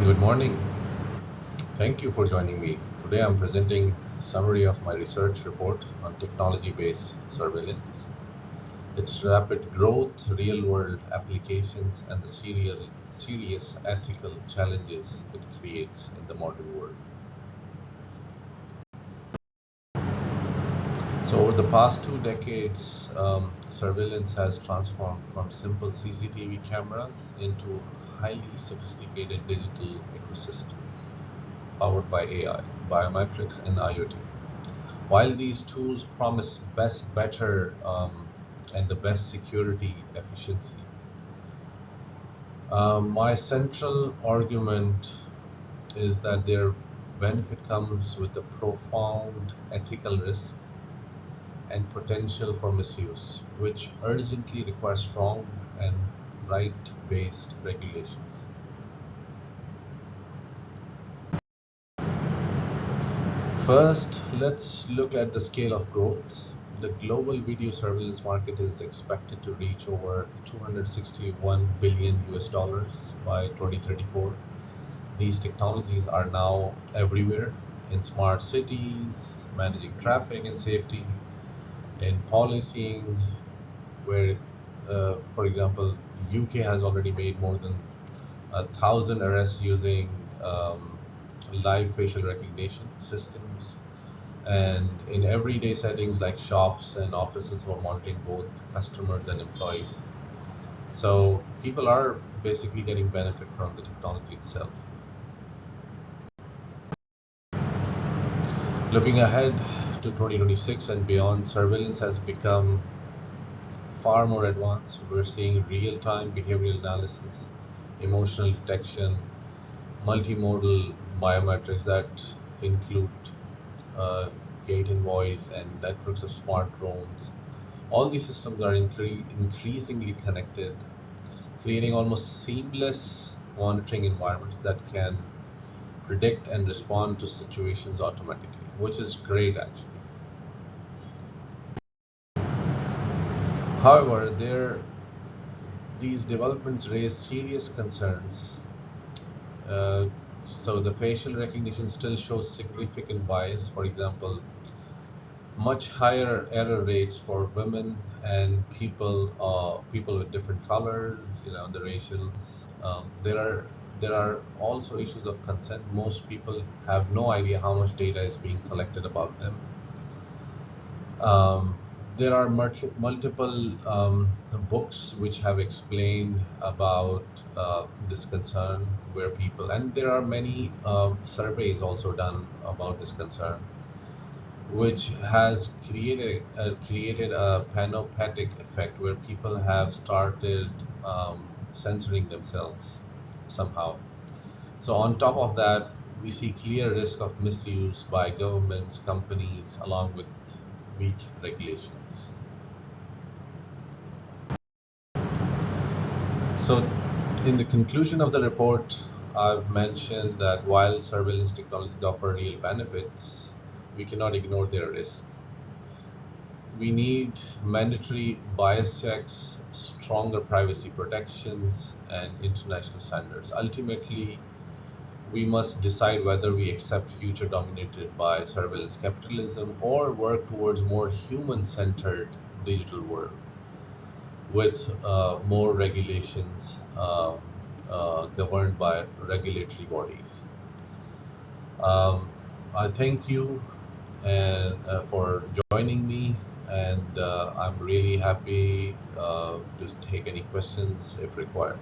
Good morning. Thank you for joining me. Today I'm presenting a summary of my research report on technology-based surveillance, its rapid growth, real-world applications, and the serious ethical challenges it creates in the modern world. So over the past 2 decades, surveillance has transformed from simple CCTV cameras into highly sophisticated digital ecosystems powered by AI, biometrics, and IoT. While these tools promise better, and the best security efficiency, my central argument is that their benefit comes with the profound ethical risks and potential for misuse, which urgently require strong and right-based regulations. First, let's look at the scale of growth. The global video surveillance market is expected to reach over 261 billion US dollars by 2034. These technologies are now everywhere in smart cities, managing traffic and safety, in policing, where, for example, UK has already made more than 1,000 arrests using live facial recognition systems, and in everyday settings like shops and offices for monitoring both customers and employees. So people are basically getting benefit from the technology itself. Looking ahead to 2026 and beyond, surveillance has become far more advanced. We're seeing real-time behavioral analysis, emotional detection, multimodal biometrics that include uh, gait and voice, and networks of smart drones. All these systems are increasingly connected, creating almost seamless monitoring environments that can predict and respond to situations automatically, which is great actually. However, these developments raise serious concerns. Uh, so the facial recognition still shows significant bias. For example, much higher error rates for women and people with different colors, the racials. There are also issues of consent. Most people have no idea how much data is being collected about them. um, there are multiple books which have explained about this concern, where people, and there are many surveys also done about this concern, which has created a panoptic effect where people have started censoring themselves somehow. So on top of that, we see clear risk of misuse by governments, companies, along with weak regulations. So in the conclusion of the report, I've mentioned that while surveillance technologies offer real benefits, we cannot ignore their risks. We need mandatory bias checks, stronger privacy protections, and international standards. Ultimately, we must decide whether we accept future dominated by surveillance capitalism or work towards more human-centered digital world with more regulations governed by regulatory bodies. Um, I thank you and for joining me, and I'm really happy to take any questions if required.